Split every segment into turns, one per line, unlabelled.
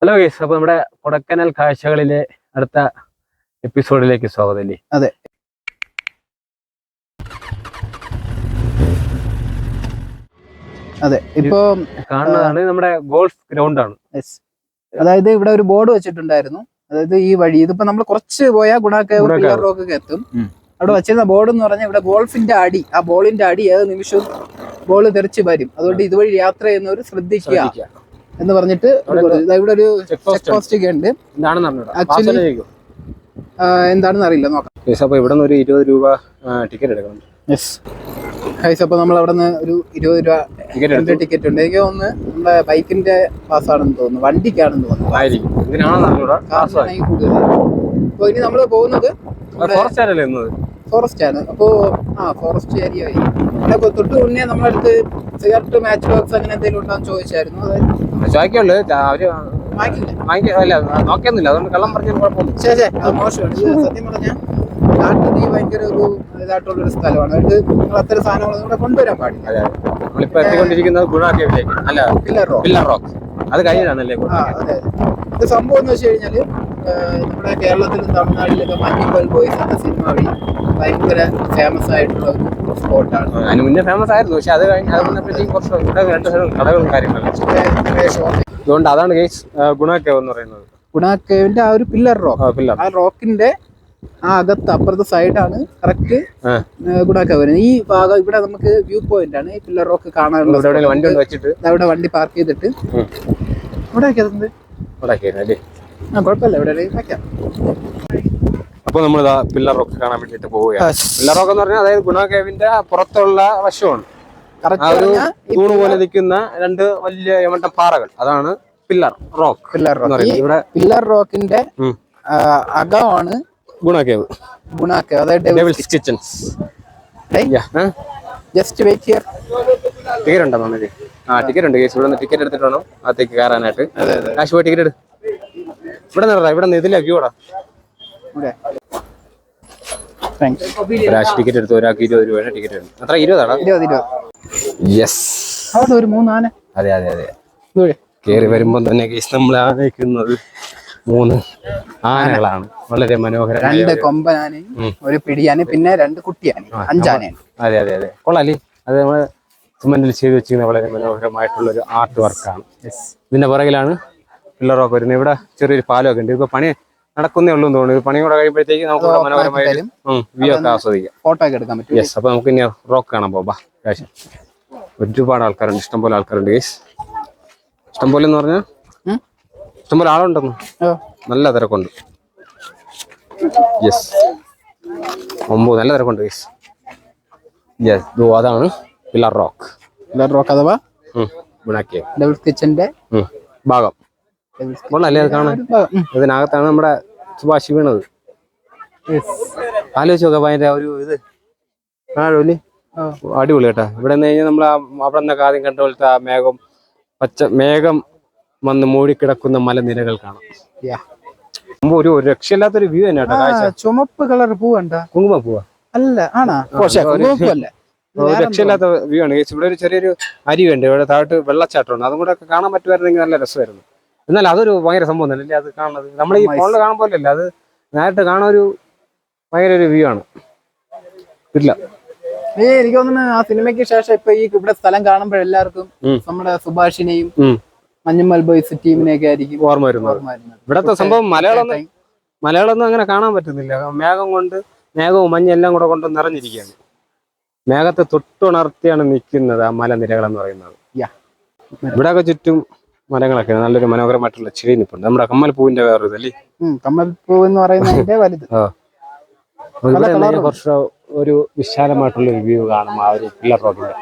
Hello guys, അപ്പൊ നമ്മുടെ കൊടക്കനാൽ കാഴ്ചകളിലെ അടുത്ത എപ്പിസോഡിലേക്ക് സ്വാഗതം അല്ലേ?
അതെ, അതെ. ഇപ്പൊ
കാണുന്നതാണ് നമ്മുടെ ഗോൾഫ് ഗ്രൗണ്ട് ആണ്.
അതായത് ഇവിടെ ഒരു ബോർഡ് വെച്ചിട്ടുണ്ടായിരുന്നു. അതായത് ഈ വഴി ഇതിപ്പോ നമ്മൾ കുറച്ച് പോയാൽ ഗുണാക്കേവ് പില്ലർ റോക്കൊക്കെ എത്തും. അവിടെ വെച്ചിരുന്ന ബോർഡ് എന്ന് പറഞ്ഞാൽ ഇവിടെ ഗോൾഫിന്റെ അടി, ആ ബോളിന്റെ അടി ഏത് നിമിഷവും ബോൾ തെറിച്ച് വരും. അതുകൊണ്ട് ഇതുവഴി യാത്ര ചെയ്യുന്നവർ ശ്രദ്ധിക്കുക എന്ന് പറഞ്ഞിട്ട് ഇവിടെ ഒരു ചെക്ക് പോസ്റ്റ് ഒക്കെ ഉണ്ട്. ആക്ച്വലി എന്താണെന്ന് അറിയില്ല, നോക്കാം.
അപ്പൊ ഇവിടെ നിന്ന് ഒരു 20 രൂപ ടിക്കറ്റ് എടുക്കണം.
അപ്പൊ നമ്മൾ അവിടെ നിന്ന് ഒരു 20 രൂപ ടിക്കറ്റ് ഉണ്ട്. എനിക്ക് തോന്നുന്നു നമ്മുടെ ബൈക്കിന്റെ പാസ്സാണെന്ന് തോന്നുന്നു, വണ്ടിക്കാണെന്ന് തോന്നുന്നു. അപ്പൊ ഇനി നമ്മള് പോകുന്നത് ഫോറസ്റ്റ് ആണ്. അപ്പോ ഫോറസ്റ്റ് ഏരിയ ആയി. തൊട്ട് മുന്നേ നമ്മളടുത്ത് സിഗരറ്റ്, മാച്ച് ബോക്സ് അങ്ങനെ എന്തെങ്കിലും ഉണ്ടോ എന്ന് ചോദിച്ചായിരുന്നു. അത് മോശമാണ്. സത്യം പറഞ്ഞാൽ നാട്ടിൽ ഭയങ്കര ഒരു ഇതായിട്ടുള്ളൊരു സ്ഥലമാണ്. അതുകൊണ്ട് നിങ്ങൾ അത്തരം സാധനങ്ങളൊന്നും ഇവിടെ കൊണ്ടുവരാൻ പാടില്ല. അതെ, ഇത് സംഭവം എന്ന് വെച്ച് കഴിഞ്ഞാല് നമ്മുടെ കേരളത്തിലും തമിഴ്നാട്ടിലൊക്കെ മഞ്ഞുമൽ ബോയ്സ് എന്ന സിനിമ വഴി ഭയങ്കര ഫേമസ് ആയിട്ടുള്ള ഒരു സ്പോട്ടാണ്.
അതിന് മുന്നേ ഫേമസ് ആയിരുന്നു, പക്ഷെ അത് കടകളും കാര്യങ്ങളും. അതുകൊണ്ട് അതാണ് ഗുണാക്കേവ് എന്ന് പറയുന്നത്.
ഗുണാക്കേവിന്റെ ആ ഒരു പില്ലർ റോക്ക്, ആ റോക്കിന്റെ ആ അകത്ത് അപ്പുറത്തെ സൈഡാണ് കറക്റ്റ് ഗുണാക്കേവ് വരുന്നത്. ഈ ഭാഗം ഇവിടെ നമുക്ക് വ്യൂ പോയിന്റ് ആണ്. ഈ പില്ലർ റോക്ക് കാണാനുള്ള അവിടെ വണ്ടി പാർക്ക് ചെയ്തിട്ട് ഇവിടെ വെക്കുന്നത് കുഴപ്പമില്ല, ഇവിടെ വെക്കാം.
അപ്പൊ നമ്മൾ പില്ലർ റോക്ക് കാണാൻ വേണ്ടിട്ട് പോവുകയാണ്. പില്ലർ റോക്ക് എന്ന് പറഞ്ഞാൽ അതായത് ഗുണാക്കേവിന്റെ പുറത്തുള്ള വശമാണ്. ആ ഒരു തൂണ് പോലെ നിൽക്കുന്ന രണ്ട് വലിയ യമട്ട പാറകൾ, അതാണ് പില്ലർ റോക്ക്.
ഇവിടെ പില്ലർ റോക്കിന്റെ അകമാണ്
ഗുണാക്കേവ്.
അതായത്
devil's kitchens.
Just wait here.
Ticket ഉണ്ടോ? ടിക്കറ്റ് ഉണ്ട്. ഇവിടെ നിന്ന് ടിക്കറ്റ് എടുത്തിട്ട് വേണം അകത്തേക്ക് കയറാനായിട്ട്. കാശ് പോയി ടിക്കറ്റ് എടു. ഇവിടെ നിറ, ഇവിടെ നിന്ന് ഇതിലേക്ക് കൂടാ. ഒരാഴ്ച ടിക്കറ്റ് എടുത്തു, ഒരാൾക്ക് 20 രൂപയാണ് ടിക്കറ്റ് എടുത്തു. അത്ര 20 യെസ്.
ഒരു 3 ആന.
അതെ അതെ അതെ. കയറി വരുമ്പോ തന്നെ നമ്മൾ ആനയിക്കുന്നത് 3 ആനകളാണ്. വളരെ മനോഹരം.
2 കൊമ്പൻ ആനയും ഒരു പിടിയാന, പിന്നെ 2 കുട്ടിയാനയും, 5 ആനയാണ്.
അതെ അതെ അതെ, കൊള്ളാലേ. അത് നമ്മള് സിമന്റിൽ ചെയ്ത് വെച്ചിരിക്കുന്ന വളരെ മനോഹരമായിട്ടുള്ള ഒരു ആർട്ട് വർക്കാണ്. ഇതിന്റെ പുറകിലാണ് പില്ലർ റോക്ക് വരുന്നത്. ഇവിടെ ചെറിയൊരു പാലമൊക്കെ ഉണ്ട്. ഇപ്പൊ പണി നടക്കുന്നേ ഉള്ളൂ എന്ന് തോന്നുന്നു. പണി കൂടെ കഴിയുമ്പോഴത്തേക്ക് നമുക്ക് മനോഹരമായ വ്യൂ ഒക്കെ ആസ്വദിക്കാം, ഫോട്ടോ ഒക്കെ എടുക്കാൻ പറ്റും. യെസ്. അപ്പൊ നമുക്ക് ഇനി റോക്ക് കാണാൻ പോകാം. ഒരുപാട് ആൾക്കാരുണ്ട്, ഇഷ്ടംപോലെ ആൾക്കാരുണ്ട് ഗൈസ്. ഇഷ്ടംപോലെ എന്ന് പറഞ്ഞാൽ ഇഷ്ടംപോലെ ആളുണ്ടെന്ന്, നല്ല തിരക്കുണ്ട്. യെസ്, നല്ല തിരക്കുണ്ട് ഗൈസ്. യെസ്, അതാണ് പില്ലർ റോക്ക്.
അഥവാ
ഗുണാക്കേവ്
ഡെവിൾസ് കിച്ചന്റെ
ഭാഗം. കൊള്ളല്ലേ അത് കാണാൻ? ഇതിനകത്താണ് നമ്മുടെ സുഭാഷ് വീണത്. ആലോചിച്ച് നോക്കാം അതിന്റെ ഒരു ഇത്. അടിപൊളി കേട്ടാ. ഇവിടെ നിന്ന് കഴിഞ്ഞാൽ നമ്മൾ അവിടെ നിന്നൊക്കെ ആദ്യം കണ്ട പോലത്തെ ആ മേഘം വന്ന് മൂടിക്കിടക്കുന്ന മലനിരകൾ കാണാം. ഒരു രക്ഷയില്ലാത്തൊരു വ്യൂ തന്നെ കേട്ടോ.
ചുമപ്പ് കളർ പൂവണ്ട,
കുങ്കുമപ്പൂവാ
അല്ല? ആണോ?
രക്ഷയില്ലാത്ത വ്യൂ ആണ്. ഇവിടെ ഒരു ചെറിയൊരു അരുവിയുണ്ട്, ഇവിടെ താഴോട്ട് വെള്ളച്ചാട്ടമുണ്ട്. അതും കൂടെ ഒക്കെ കാണാൻ പറ്റുമായിരുന്നെങ്കിൽ നല്ല രസമായിരുന്നു. എന്നാൽ അതൊരു ഭയങ്കര സംഭവം തന്നെ അല്ലേ അത് കാണുന്നത്. നമ്മൾ ഈ ഫോണിൽ കാണാൻ പോലല്ല, അത് നേരിട്ട് കാണാൻ ഒരു ഭയങ്കര ഒരു വ്യൂ ആണ്. ഇല്ല,
എനിക്ക് തോന്നുന്നു ആ സിനിമയ്ക്ക് ശേഷം ഇപ്പൊ ഈ ഇവിടെ സ്ഥലം കാണുമ്പോഴെല്ലാവർക്കും നമ്മുടെ സുഭാഷിനെയും മഞ്ഞുമൽ ബോയ്സ് ടീമിനെയൊക്കെ ആയിരിക്കും
ഓർമ്മ വരുന്നത്. ഇവിടത്തെ സംഭവം മലയാളമൊന്നും അങ്ങനെ കാണാൻ പറ്റുന്നില്ല. മേഘവും മഞ്ഞും എല്ലാം കൂടെ കൊണ്ട് നിറഞ്ഞിരിക്കുകയാണ്. മേഘത്തെ തൊട്ടുണർത്തിയാണ് നിൽക്കുന്നത് ആ മലനിരകൾ എന്ന് പറയുന്നത്. ഇവിടെയൊക്കെ ചുറ്റും മരങ്ങളൊക്കെ നല്ലൊരു മനോഹരമായിട്ടുള്ള ചെടി നിൽപ്പുണ്ട്. നമ്മുടെ കമ്മൽപ്പൂവിന്റെ വേറൊരു ഇതല്ലേ,
കമ്മൽപ്പൂ എന്ന് പറയുന്നതിന്റെ വലുത്.
കുറച്ച് ഒരു വിശാലമായിട്ടുള്ള ഒരു വ്യൂ കാണും ആ ഒരു പില്ലർ റോഡിന്റെ.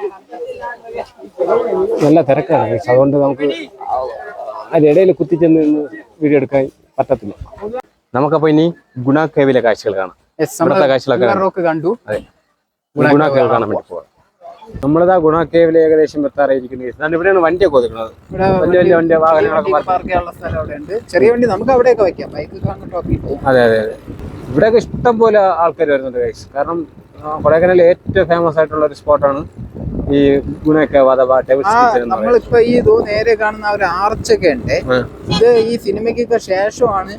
നല്ല തിരക്കാണ്, അതുകൊണ്ട് നമുക്ക് അതിനിടയിൽ കുത്തിച്ചെന്ന് വീഡിയോ എടുക്കാൻ പറ്റത്തില്ല. നമുക്കപ്പോ ഇനി ഗുണാക്കേവിലെ കാഴ്ചകൾ കാണാം. ഇവിടുത്തെ കാഴ്ചകളൊക്കെ കണ്ടു. അതെ, ഗുണാക്കേവ് കാണാൻ വേണ്ടി പോവാം. നമ്മളിതാ ഗുണാക്കേവിൽ ഏകദേശം എത്താറായിരിക്കുന്നത്. ഇവിടെയാണ് വണ്ടിയൊക്കെ ഒതുക്കുന്നത്. വലിയ വലിയ വാഹനങ്ങളൊക്കെ
ചെറിയ വണ്ടി നമുക്ക് അവിടെയൊക്കെ വെക്കാം.
അതെ അതെ അതെ. ഇവിടെയൊക്കെ ഇഷ്ടം പോലെ ആൾക്കാർ വരുന്നുണ്ട് ഗൈസ്. കാരണം കൊടൈക്കനാലിൽ ഏറ്റവും ഫേമസ് ആയിട്ടുള്ള ഒരു സ്പോട്ടാണ് ഈ ഗുണയൊക്കെ അഥവാ ഡെവിൾസ് കിച്ചൺ എന്ന് പറയുന്നത്.
നമ്മളിപ്പോ ഈ നേരെ കാണുന്ന ഒരു ആർച്ചൊക്കെ ഉണ്ട്. ഇത് ഈ സിനിമയ്ക്കൊക്കെ ശേഷമാണ്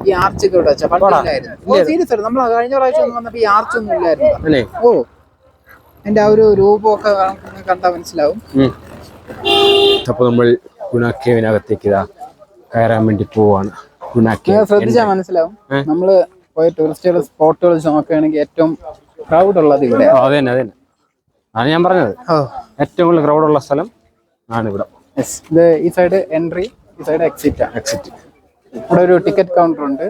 ഈ ആർച്ചൊക്കെ ഇവിടെ വെച്ചാൽ പണ്ടില്ലായിരുന്നു. സീരിയസ് നമ്മൾ കഴിഞ്ഞ പ്രാവശ്യം വന്നപ്പോ ഈ ആർച്ചൊന്നും ഇല്ലായിരുന്നു. ഓ എന്റെ ആ ഒരു രൂപമൊക്കെ കണ്ടാൽ മനസ്സിലാവും.
അപ്പൊ നമ്മൾ ഗുണാക്കേവിനകത്തേക്ക് ഇതാ കയറാൻ വേണ്ടി പോവാണ്.
ശ്രദ്ധിച്ചാൽ മനസ്സിലാവും. നമ്മള് പോയ ടൂറിസ്റ്റ് സ്പോട്ടുകൾ നോക്കുകയാണെങ്കിൽ ഏറ്റവും ക്രൗഡ് ഉള്ളത് ഇവിടെ.
അതെ തന്നെ അതാണ് ഞാൻ പറഞ്ഞത്. ഏറ്റവും കൂടുതൽ ക്രൗഡ് ഉള്ള സ്ഥലം ആണ് ഇവിടെ.
ഇത് ഈ സൈഡ് എൻട്രി, ഈ സൈഡ് എക്സിറ്റ്. ഇവിടെ ഒരു ടിക്കറ്റ് കൗണ്ടർ ഉണ്ട്.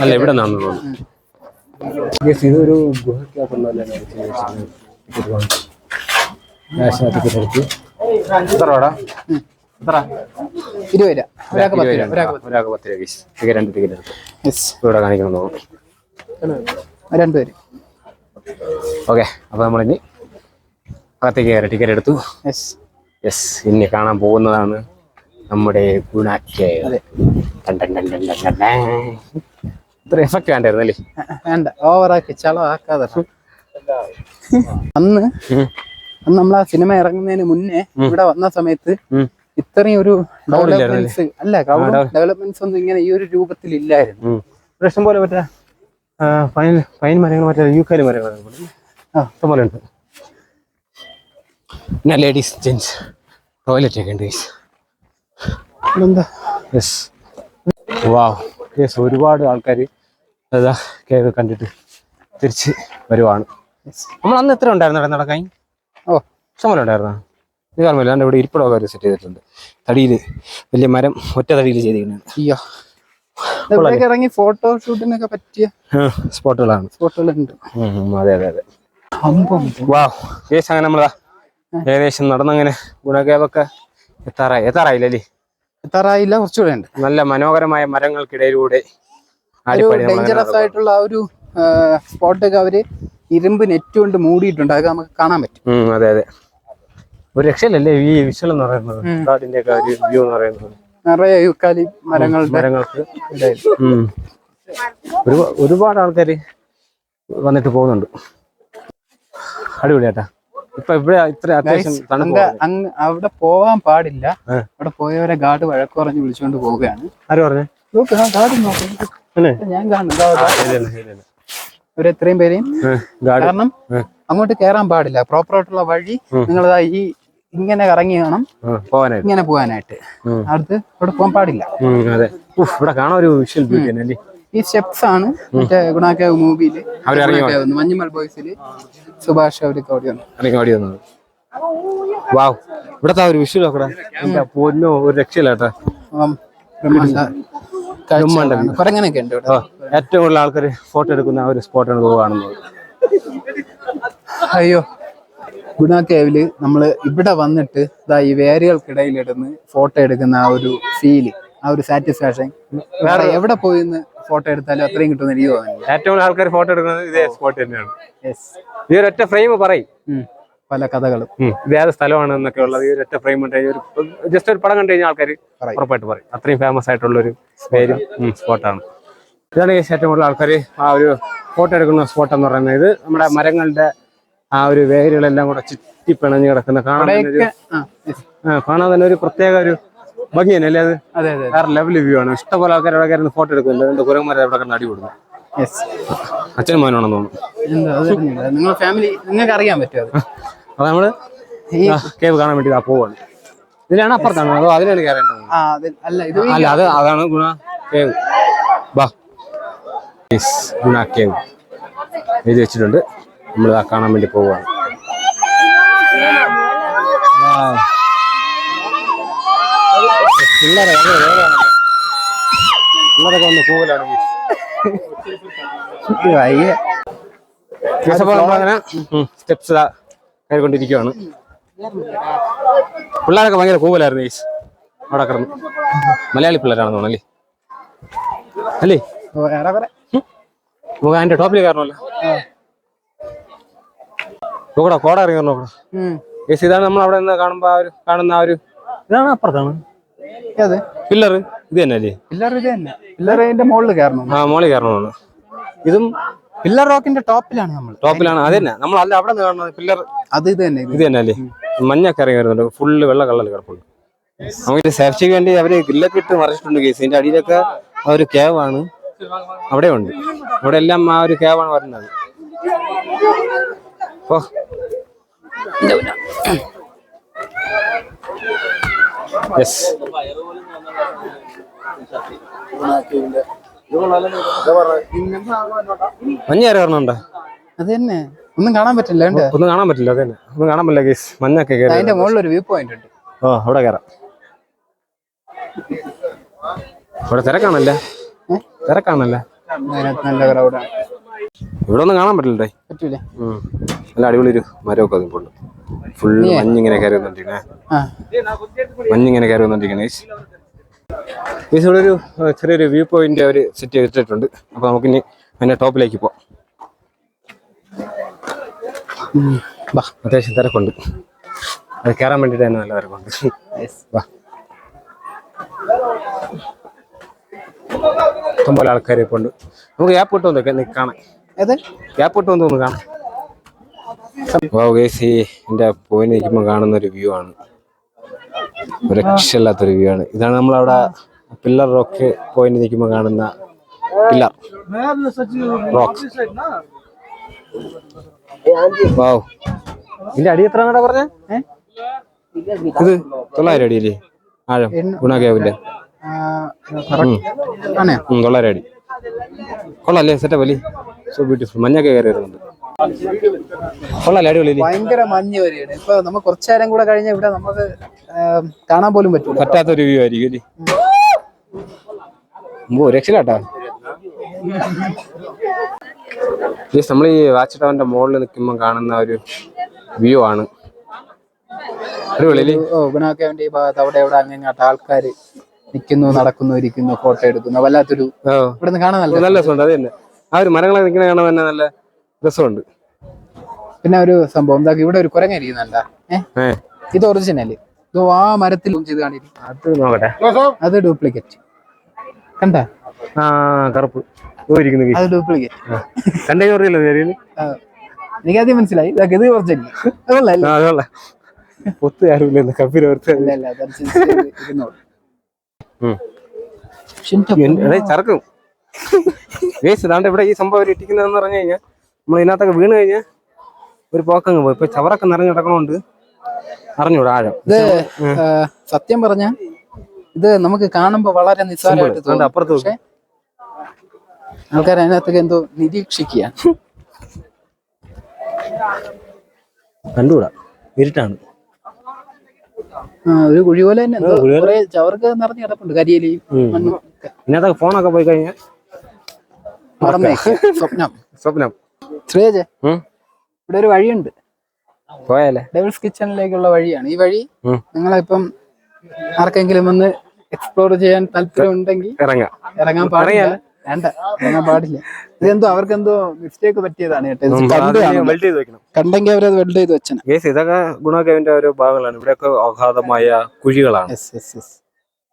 അല്ല ഇവിടെ നിന്നാണ് ഇതൊരു ഗുഹയ്ക്കകത്തുള്ള ടിക്കറ്റ് എടുത്ത് എത്ര രൂപ?
20 രൂപ. ഒരാൾക്ക് 10 രൂപ.
ഒരാൾക്ക് 10 രൂപ. 2 ടിക്കറ്റ് എടുത്ത് ഇവിടെ കാണിക്കണം തോന്നുന്നു.
2 പേര്.
ഓക്കെ, അപ്പൊ നമ്മളിനി അകത്തേക്ക് കയറി ടിക്കറ്റ് എടുത്തു. യെസ്, ഇനി കാണാൻ പോകുന്നതാണ് നമ്മുടെ ഗുണാക്കേവ്. ഇത്ര എഫക്റ്റ് വേണ്ടായിരുന്നു അല്ലേ?
വേണ്ട, ഓവറാക്കി ചളവാക്കാതെ. അന്ന് നമ്മൾ ആ സിനിമ ഇറങ്ങുന്നതിന് മുന്നേ ഇവിടെ വന്ന സമയത്ത് ഇത്രയും ഒരു ഡെവലപ്മെന്റ്സ് ഡെവലപ്മെന്റ്സ് ഒന്നും ഇങ്ങനെ ഈ ഒരു രൂപത്തിൽ ഇല്ലായിരുന്നു.
ഇഷ്ടം പോലെ മറ്റേ പൈൻ മരങ്ങൾ, മറ്റേ യൂക്കാലി മരങ്ങൾ ഇഷ്ടം പോലെ ഉണ്ട്. പിന്നെ ലേഡീസ് ജെന്റ്സ് ടോയ്ലറ്റ് ഒക്കെ ഉണ്ട്. യെസ്, വാവ്. യെസ്, ഒരുപാട് ആൾക്കാർ അതാ കേവ് കണ്ടിട്ട് തിരിച്ച് വരുവാണ്. നമ്മൾ അന്ന് എത്ര ഉണ്ടായിരുന്നു നടക്കാൻ? ഇഷ്ടംപോലെ ഉണ്ടായിരുന്നോ? ഇത് കാണുമല്ലോ, എൻ്റെ ഇവിടെ ഇരിപ്പിടമൊക്കെ അവർ സെറ്റ് ചെയ്തിട്ടുണ്ട്. തടിയിൽ വലിയ മരം ഒറ്റ തടിയിൽ ചെയ്തിരിക്കുന്നത്.
അയ്യോ, ഇറങ്ങി ഫോട്ടോഷൂട്ടിനൊക്കെ പറ്റിയ
സ്പോട്ടുകളാണ്.
സ്പോട്ടുകളുണ്ട്.
അതെ. വാവ്. യെസ്, അങ്ങനെ നമ്മളാ ഏകദേശം നടന്നങ്ങനെ ഗുണകേവൊക്കെ എത്താറായില്ലേ?
എത്താറായില്ല, കുറച്ചുകൂടെ ഉണ്ട്.
നല്ല മനോഹരമായ മരങ്ങൾക്കിടയിലൂടെ
ഡേഞ്ചറസ് ആയിട്ടുള്ള ആ ഒരു സ്പോട്ടൊക്കെ അവര് ഇരുമ്പ് നെറ്റ് കൊണ്ട് മൂടിയിട്ടുണ്ട്. അതൊക്കെ നമുക്ക് കാണാൻ പറ്റും.
അതെ, ഒരു രക്ഷയില്ലല്ലേ ഈ വിഷ്വൽ എന്ന് പറയുന്നത്. കാടിന്റെ ഒക്കെ ഒരു വ്യൂ എന്ന് പറയുന്നത്
നിറയെ യൂക്കാലി മരങ്ങൾക്ക്
ഒരുപാട് ആൾക്കാര് വന്നിട്ട് പോകുന്നുണ്ട്. അടിപൊളിയാട്ടാ. ഇപ്പൊ ഇവിടെ ഇത്ര അത്യാവശ്യം
അവിടെ പോവാൻ പാടില്ല. അവിടെ പോയവരെ ഗാർഡ് വഴക്ക് പറഞ്ഞ് വിളിച്ചുകൊണ്ട് പോവുകയാണ്.
ആര് പറഞ്ഞു?
ഞാൻ കാണുന്നു എത്രയും പേരെയും. കാരണം അങ്ങോട്ട് കയറാൻ പാടില്ല. പ്രോപ്പർ ആയിട്ടുള്ള വഴി നിങ്ങളതാ ഈ ഇങ്ങനെ കറങ്ങി വേണം ഇങ്ങനെ പോകാനായിട്ട്. അടുത്ത് ഇവിടെ പോകാൻ പാടില്ല.
ഇവിടെ കാണാൻ ഒരു വിഷ്വൽ ബ്യൂട്ടി.
ഈ സ്റ്റെപ്സ് ആണ് മറ്റേ ഗുണാക്കേവ് മൂവിയില് മഞ്ഞുമൽ ബോയ്സില് സുഭാഷ് അവർക്ക് ഓടി വന്നത്.
വാവ്, ഇവിടത്തെ ഒരു വിഷ്വൽ പൊന്നോ, ഒരു രക്ഷയില്ലാട്ടാ.
കുരങ്ങനൊക്കെ ഉണ്ട് ഇവിടെ.
ഏറ്റവും കൂടുതൽ ആൾക്കാർ ഫോട്ടോ എടുക്കുന്ന ഒരു സ്പോട്ടാണ് കാണുന്നത്.
അയ്യോ, ഗുണാക്കേവില് നമ്മള് ഇവിടെ വന്നിട്ട് ഈ വേരുകൾക്കിടയിലിടുന്ന് ഫോട്ടോ എടുക്കുന്ന ആ ഒരു ഫീല്, ആ ഒരു സാറ്റിസ്ഫാക്ഷൻ വേറെ എവിടെ പോയി ഫോട്ടോ എടുത്താലും അത്രയും കിട്ടുന്ന എനിക്ക് തോന്നുന്നു.
ഏറ്റവും കൂടുതൽ ആൾക്കാർ ഫോട്ടോ എടുക്കുന്നത് ഇതേ സ്പോട്ട് തന്നെയാണ്. ഈ ഒരൊറ്റ ഫ്രെയിം പറയും
പല കഥകളും.
ഇതേത് സ്ഥലമാണ് എന്നൊക്കെ ഉള്ളത്. ഈ ഒരൊറ്റ ഫ്രെയിം ജസ്റ്റ് ഒരു പടം കണ്ടു കഴിഞ്ഞാൽ ആൾക്കാർ ഉറപ്പായിട്ട് പറയും. അത്രയും ഫേമസ് ആയിട്ടുള്ള ഒരു പേരും സ്പോട്ടാണ്. ഇതാണ് ഏറ്റവും കൂടുതൽ ആൾക്കാർ ആ ഒരു ഫോട്ടോ എടുക്കുന്ന സ്പോട്ട് എന്ന് പറയുന്നത്. ഇത് നമ്മുടെ മരങ്ങളുടെ ആ ഒരു വേരുകളെല്ലാം കൂടെ ചുറ്റി പിണഞ്ഞ് കിടക്കുന്ന കാണാൻ തന്നെ ഒരു പ്രത്യേക ഒരു ഭംഗി തന്നെ അല്ലേ? അത് വേറെ ലെവൽ വ്യൂ ആണ്. ഇഷ്ടംപോലെ ആൾക്കാർ അവിടെ കയറുന്ന ഫോട്ടോ എടുക്കുന്നുണ്ട്. രണ്ട് കുരങ്ങന്മാരെ അവിടെ കിടന്ന് അടി കൊടുക്കും. അച്ഛനും മോനാണെന്ന് തോന്നുന്നു.
നിങ്ങളുടെ ഫാമിലി നിങ്ങൾക്ക് അറിയാൻ പറ്റും.
അത് നമ്മള് ഈ കേവ് കാണാൻ വേണ്ടി പോവാണ്. ഇതിലാണ് അപ്പുറത്താണ് അതോ അതിലാണ് കയറേണ്ടത്? അല്ല, അതാണ് ഗുണ കേവ്. ബാ, ഗുണ കേവ് എഴുതി വെച്ചിട്ടുണ്ട്. നമ്മൾ കാണാൻ വേണ്ടി പോവുകയാണ്. പിള്ളേരൊക്കെ വന്ന് പോകലാണ്. നമ്മളങ്ങനെ സ്റ്റെപ്സ് കയറിക്കൊണ്ടിരിക്കുകയാണ്. പിള്ളേരൊക്കെ ഭയങ്കര കൂവലായിരുന്നു ഗൈസ്. അവിടെ കിടന്നു. മലയാളി പിള്ളേരാണെന്ന് തോന്നല്ലേ? അല്ലേ? നമുക്ക് അതിന്റെ ടോപ്പിൽ കയറണമല്ലോ. നോക്കടാ, കോട ഇറങ്ങി നോക്കടാ ഗൈസ്. ഇതാണ് നമ്മൾ അവിടെ നിന്ന് കാണുന്ന ആ ഒരു ഇതാണ്. അപ്പുറത്താണ് പില്ലർ. ഇത് തന്നെ അല്ലേ?
പില്ലറിന്റെ മുകളിൽ കയറണം.
മുകളിൽ കയറണമെന്ന്. ഇതും
പില്ലർ റോക്കിന്റെ ടോപ്പിലാണ്.
അത് തന്നെ നമ്മൾ അല്ല അവിടെ നിന്ന് കാണുന്നത് പില്ലർ.
ഇത് തന്നെ
അല്ലേ? മഞ്ഞൊക്കെ ഇറങ്ങി വരുന്നുണ്ട്, ഫുള്ള് വെള്ള കളറിൽ കിടപ്പുണ്ട്. നമുക്ക് സേഫ്റ്റിക്ക് വേണ്ടി അവര് ഗ്രില്ലൊക്കെ ഇട്ട് മറിച്ചിട്ടുണ്ട് കേസ്. ഇതിന്റെ അടിയിലൊക്കെ ആ ഒരു കേവാണ് അവിടെ ഉണ്ട്. അവിടെ എല്ലാം ആ ഒരു കേവാണ് വരുന്നത്. ഓ യെസ്, മഞ്ഞ ആര് പറഞ്ഞുണ്ടോ?
അത് തന്നെ ഒന്നും കാണാൻ പറ്റില്ല.
ഒന്നും കാണാൻ പറ്റില്ല. അത് തന്നെ ഒന്നും കാണാൻ പറ്റില്ല കേസ്. മഞ്ഞൊക്കെ കയറി.
അതിന്റെ മുകളിൽ ഒരു വ്യൂ പോയിന്റ് ഉണ്ട്.
ഓ അവിടെ കയറാം. ഇവിടെ തിരക്കാണല്ലേ, തിരക്കാണല്ലേ.
നല്ല ക്രൗഡാണ്.
ഇവിടെ ഒന്നും കാണാൻ പറ്റില്ലേ?
പറ്റൂലേ?
നല്ല അടിപൊളി ഒരു മരമൊക്കെ അതുകൊണ്ട് ഫുള്ള് മഞ്ഞിങ്ങനെ കയറി വന്നോണ്ടിരിക്കണേ. മഞ്ഞിങ്ങനെ കയറി വന്നോണ്ടിരിക്കണേ. ഇവിടെ ഒരു ചെറിയൊരു വ്യൂ പോയിന്റ് അവർ സെറ്റ് ചെയ്തിട്ടുണ്ട്. അപ്പൊ നമുക്കിനി അതിന്റെ ടോപ്പിലേക്ക് പോവാം. അത്യാവശ്യം തിരക്കുണ്ട്, അത് കയറാൻ വേണ്ടിട്ട് തന്നെ നല്ല തിരക്കുണ്ട്. ഇഷ്ടംപോലെ ആൾക്കാർ ഇപ്പോൾ ഉണ്ട്. നമുക്ക് ഗ്യാപ്പ് ഇട്ട് വന്നൊക്കെ കാണാം. ഗ്യാപ്പ് ഇട്ട് വന്ന് കാണാം. എന്റെ പോയിന്റ് നിൽക്കുമ്പോൾ കാണുന്ന ഒരു വ്യൂ ആണ്, രക്ഷയില്ലാത്തൊരു വ്യൂ ആണ്. ഇതാണ് നമ്മളവിടെ പില്ലർ റോക്ക് പോയിന്റ് നിൽക്കുമ്പോൾ കാണുന്ന പില്ലർ റോക്ക്. വാവ്, ഇതിന്റെ അടി എത്ര അങ്ങോട്ടാ പറഞ്ഞ? ഇത് 900 അടിയില്ലേ ആഴം ഗുണ കേവിന്റെ? 900 അടി. കൊള്ളാല്ലേ? സെറ്റപ്പ് അല്ലേ? So beautiful. മഞ്ഞൊക്കെ കയറി വരുന്നുണ്ട്. കൊള്ളാല്ലേ? അടിപൊളി.
ഭയങ്കര മഞ്ഞ് വരെയാണ്. ഇപ്പൊ നമുക്ക് കുറച്ചു നേരം കൂടെ കഴിഞ്ഞാൽ ഇവിടെ നമുക്ക് കാണാൻ പോലും
പറ്റാത്തൊരു വ്യൂ ആയിരിക്കും അല്ലേ? രക്ഷയില്ലാട്ടാ. നമ്മൾ ഈ വാച്ച് ടവറിന്റെ മുകളിൽ നിൽക്കുമ്പോൾ കാണുന്ന ഒരു വ്യൂ ആണ്. അടിപൊളി.
ഗുണാക്കേവിന്റെ ഈ ഭാഗത്ത് അവിടെ ഇവിടെ അങ്ങോട്ട് ആൾക്കാര് നിൽക്കുന്നു, നടക്കുന്നു, ഇരിക്കുന്നു, ഫോട്ടോ എടുക്കുന്നു. വല്ലാത്തൊരു ഇവിടെ കാണാൻ നല്ല
രസമുണ്ട്. അത് തന്നെ ആ ഒരു മരങ്ങളെ നിൽക്കുന്ന കാണാൻ തന്നെ നല്ല രസമുണ്ട്.
പിന്നെ ഒരു സംഭവം എന്താ, ഇവിടെ ഒരു കുരങ്ങിരിക്കുന്നുണ്ട. ഇത് ഒറിജിനല്. ഇത് ആ മരത്തിൽ ചെയ്ത് കാണിക്കും.
അത് നോക്കട്ടെ.
അത് ഡ്യൂപ്ലിക്കേറ്റ്. കണ്ട
കറുപ്പ്
അത് ഡ്യൂപ്ലിക്കേറ്റ്.
എനിക്കാദ്യം
മനസ്സിലായി. ഇത് ഒറിജിനൽ.
ചറക്കും ഇവിടെ ഈ സംഭവം ഇട്ടിക്കുന്നതെന്ന് പറഞ്ഞു കഴിഞ്ഞാൽ നമ്മൾ ഇതിനകത്തൊക്കെ വീണ് കഴിഞ്ഞാൽ ഒരു പോക്കങ്ങ് പോയി. ഇപ്പൊ ചവറൊക്കെ നിറഞ്ഞു കിടക്കണോണ്ട് അറിഞ്ഞൂടാ ആഴം.
ഇത് സത്യം പറഞ്ഞ ഇത് നമുക്ക് കാണുമ്പോ വളരെ നിസ്സാരമായിട്ട് തോന്നും.
അപ്പുറത്ത്
പക്ഷെ ആൾക്കാർ അതിനകത്തൊക്കെ എന്തോ നിരീക്ഷിക്കുക.
കണ്ടുകൂടാ, ഇരുട്ടാണ്.
ഒരു കുഴി പോലെ തന്നെ ചവർക്ക് നിറഞ്ഞു കിടപ്പുണ്ട്, കരിയിലയും മണ്ണും.
ഇതിനകത്തൊക്കെ ഫോണൊക്കെ പോയി കഴിഞ്ഞാൽ സ്വപ്നം.
ശ്രീജ്, ഇവിടെ ഒരു വഴിയുണ്ട്.
പോയാലേ?
ഡെവിൾസ് കിച്ചണിലേക്കുള്ള വഴിയാണ് ഈ വഴി. നിങ്ങളിപ്പം ആർക്കെങ്കിലും ഒന്ന് എക്സ്പ്ലോർ ചെയ്യാൻ താല്പര്യം ഉണ്ടെങ്കിൽ ഇറങ്ങാൻ പാടില്ല. വേണ്ട, ഇറങ്ങാൻ പാടില്ല. ഇതെന്തോ അവർക്കെന്തോ മിസ്റ്റേക്ക് പറ്റിയതാണ് കേട്ടോ. കണ്ടെങ്കിൽ അവരത് വെൽഡ് ചെയ്ത് വെച്ചാണ്.
ഇതൊക്കെ ഗുണകേവിന്റെ ഓരോ ഭാഗങ്ങളാണ്. ഇവിടെയൊക്കെ അഗാധമായ കുഴികളാണ്.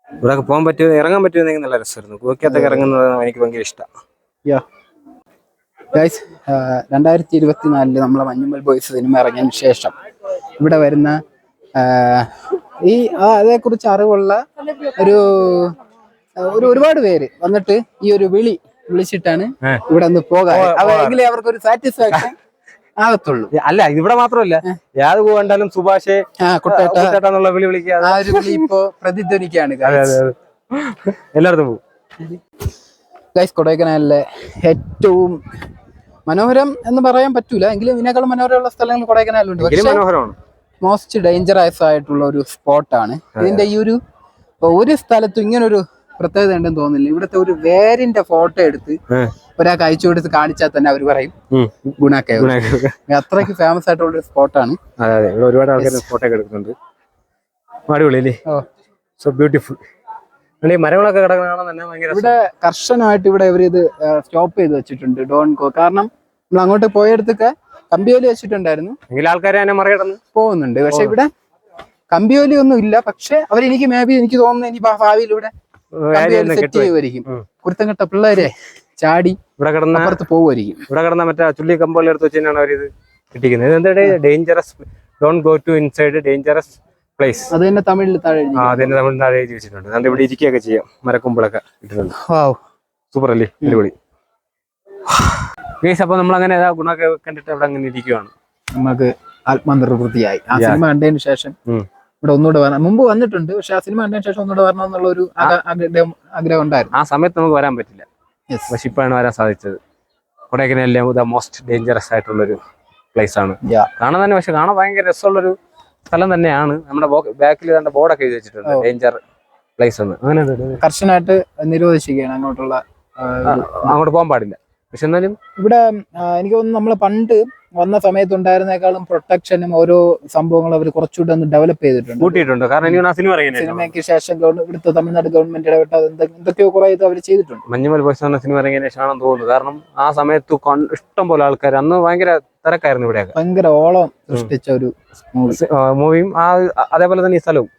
ഇവിടെയൊക്കെ പോകാൻ പറ്റുമോ, ഇറങ്ങാൻ പറ്റുമെന്നെങ്കിൽ നല്ല രസമായിരുന്നു. ഗുഹയ്ക്കകത്തൊക്കെ ഇറങ്ങുന്നത് എനിക്ക് ഭയങ്കര ഇഷ്ടമാണ്.
2024 നമ്മളെ മഞ്ഞുമൽ ബോയ്സ് സിനിമ ഇറങ്ങിയതിന് ശേഷം ഇവിടെ വരുന്ന ഈ അതേക്കുറിച്ച് അറിവുള്ള ഒരുപാട് പേര് വന്നിട്ട് ഈ ഒരു വിളിച്ചിട്ടാണ് ഇവിടെ നിന്ന് പോകാൻ. അതെങ്കിലേ അവർക്കൊരു സാറ്റിസ്ഫാക്ഷൻ ആകത്തുള്ളൂ.
അല്ല, ഇവിടെ മാത്രമല്ല, യാത് പോകണ്ടാലും സുഭാഷേ കുട്ടേട്ടാന്നുള്ള വിളി വിളിക്കുക.
ആ ഒരു വിളി ഇപ്പോ പ്രതിധ്വനിക്കാണ്.
എല്ലായിടത്തും പോകും.
കൊടൈക്കനാലിലെ ഏറ്റവും മനോഹരം എന്ന് പറയാൻ പറ്റൂല, എങ്കിലും ഇതിനേക്കാളും മനോഹരമുള്ള സ്ഥലങ്ങൾ കൊടൈക്കനാലുണ്ട്. പക്ഷേ മോസ്റ്റ് ഡേഞ്ചറസ് ആയിട്ടുള്ള ഒരു സ്പോട്ടാണ്. ഇതിന്റെ ഈ ഒരു സ്ഥലത്തും ഇങ്ങനൊരു പ്രത്യേകത ഉണ്ടെന്ന് തോന്നുന്നില്ല. ഇവിടുത്തെ ഒരു വേരിന്റെ ഫോട്ടോ എടുത്ത് ഒരാൾക്ക് അയച്ചു കൊടുത്ത് കാണിച്ചാൽ തന്നെ അവർ പറയും ഗുണാക്കേവ്. അത്രയ്ക്ക് ഫേമസ് ആയിട്ടുള്ള ഒരു സ്പോട്ടാണ്.
ഒരുപാട് ആൾക്കാർ ഫോട്ടോ ഒക്കെ എടുക്കുന്നുണ്ട്. അടിപൊളി, സോ ബ്യൂട്ടിഫുൾ. മരങ്ങളൊക്കെ
ഇവിടെ കർശനമായിട്ട് ഇവിടെ ഇവരിത് സ്റ്റോപ്പ് ചെയ്ത് വെച്ചിട്ടുണ്ട്. Don't go. കാരണം നമ്മൾ അങ്ങോട്ട് പോയടത്തൊക്കെ കമ്പിയോലി വെച്ചിട്ടുണ്ടായിരുന്നു,
ആൾക്കാരെ മറികടന്ന്
പോകുന്നുണ്ട്. പക്ഷെ ഇവിടെ കമ്പിയോലി ഒന്നും ഇല്ല. പക്ഷെ അവരെനിക്ക് എനിക്ക് തോന്നുന്നു ഇനി ഭാവിയിലൂടെ സെറ്റ് ചെയ്യുമായിരിക്കും. കുരുത്തം കെട്ട പിള്ളേരെ ചാടി
ഇവിടെ കിടന്ന
അപ്പുറത്ത് പോകുമായിരിക്കും.
ഇവിടെ കിടന്ന മറ്റേ ചുള്ളി കമ്പോളെടുത്ത് വെച്ച് തന്നെയാണ് അവരിത് കിട്ടിക്കുന്നത്. Dangerous don't go to inside dangerous place.
അത് തന്നെ തമിഴിൽ താഴെ എഴുതി.
അതിന് നമ്മൾ താഴെ എഴുതി വെച്ചിട്ടുണ്ട്. അതുകൊണ്ട് ഇവിടെ ഇരിക്കുകയൊക്കെ ചെയ്യാം, മരക്കൊമ്പിളൊക്കെ ഇട്ടിട്ടുണ്ട്.
വാവ്,
സൂപ്പർ അല്ലേ, അടിപൊളി ഗൈസ്. അപ്പൊ നമ്മൾ അങ്ങനെ ഗുണമൊക്കെ കണ്ടിട്ട് അവിടെ അങ്ങനെ ഇരിക്കുവാണ്.
നമുക്ക് ആത്മനിർവൃത്തിയായി. ആ സിനിമ കണ്ടതിന് ശേഷം ഇവിടെ ഒന്നുകൂടെ വരണം. മുമ്പ് വന്നിട്ടുണ്ട്, പക്ഷെ ആ സിനിമ കണ്ടതിന് ശേഷം ഒന്നുകൂടെ വരണം എന്നുള്ള ഒരു ആഗ്രഹം ഉണ്ടായിരുന്നു.
ആ സമയത്ത് നമുക്ക് വരാൻ പറ്റില്ല, പക്ഷെ ഇപ്പോഴാണ് വരാൻ സാധിച്ചത്. കൊടൈക്കനാലിലെ ദ മോസ്റ്റ് ഡേഞ്ചറസ് ആയിട്ടുള്ളൊരു പ്ലേസ് ആണ് കാണാൻ തന്നെ. പക്ഷെ കാണാൻ ഭയങ്കര രസമുള്ളൊരു സ്ഥലം തന്നെയാണ്. നമ്മുടെ ബാക്കിൽ തന്നെ ബോർഡൊക്കെ എഴുതി വെച്ചിട്ടുണ്ട്, ഡേഞ്ചർ പ്ലേസ് എന്ന്. അങ്ങനെ
കർശനമായിട്ട് നിരോധിച്ചിരിക്കുകയാണ്
അങ്ങോട്ട് പോകാൻ പാടില്ല. പക്ഷെ എന്നാലും
ഇവിടെ എനിക്ക് തോന്നുന്നു നമ്മള് പണ്ട് വന്ന സമയത്തുണ്ടായിരുന്നേക്കാളും പ്രൊട്ടക്ഷനും ഓരോ സംഭവങ്ങളും അവർ കുറച്ചുകൂടെ ഒന്ന് ഡെവലപ്പ് ചെയ്തിട്ടുണ്ട്,
കൂട്ടിയിട്ടുണ്ട്. കാരണം എനിക്ക് സിനിമ
സിനിമയ്ക്ക് ശേഷം ഇവിടുത്തെ തമിഴ്നാട് ഗവൺമെന്റ് ഇടപെട്ട എന്തൊക്കെയോ കുറെ ഇത് അവർ ചെയ്തിട്ടുണ്ട്.
മഞ്ഞുമൽ ബോയ്സ് എന്ന സിനിമ ഇറങ്ങിയതിന് ശേഷമാണെന്ന് തോന്നുന്നു. കാരണം ആ സമയത്ത് ഇഷ്ടം പോലെ ആൾക്കാർ, അന്ന് ഭയങ്കര തിരക്കായിരുന്നു ഇവിടെയൊക്കെ.
ഭയങ്കര ഓളം സൃഷ്ടിച്ച ഒരു
മൂവിയും അതേപോലെ തന്നെ ഈ സ്ഥലവും.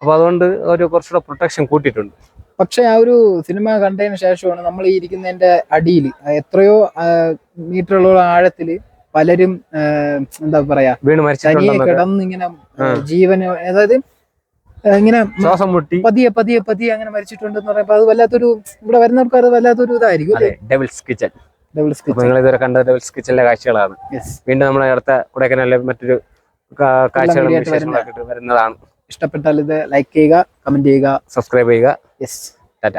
അപ്പൊ അതുകൊണ്ട് ഒരു കുറച്ചുകൂടെ പ്രൊട്ടക്ഷൻ കൂട്ടിയിട്ടുണ്ട്.
പക്ഷെ ആ ഒരു സിനിമ കണ്ടതിന് ശേഷമാണ് നമ്മൾ ഈ ഇരിക്കുന്നതിന്റെ അടിയിൽ എത്രയോ മീറ്ററുള്ള ആഴത്തില് പലരും എന്താ പറയാ
വീണ്
തനിയെ കിടന്ന് ഇങ്ങനെ ജീവന്, അതായത് ഇങ്ങനെ
ശ്വാസം മുട്ടി
പതിയെ പതിയെ പതിയെ അങ്ങനെ മരിച്ചിട്ടുണ്ടെന്ന് പറയുമ്പോ അത് വല്ലാത്തൊരു, ഇവിടെ വരുന്നവർക്ക് അത് വല്ലാത്തൊരു ഇതായിരിക്കും.
ഡെവിൾസ് കിച്ചൺ നിങ്ങൾ ഇതുവരെ കണ്ട ഡെവിൾസ് കിച്ചണിലെ കാഴ്ചകളാണ്. വീണ്ടും നമ്മുടെ അടുത്ത കൊടൈക്കനാലിലെ മറ്റൊരു കാഴ്ചകളും വരുന്നതാണ്.
ഇഷ്ടപ്പെട്ടാൽ ഇത് ലൈക്ക് ചെയ്യുക, കമന്റ് ചെയ്യുക,
സബ്സ്ക്രൈബ് ചെയ്യുക.
യെസ്,
ടാറ്റ.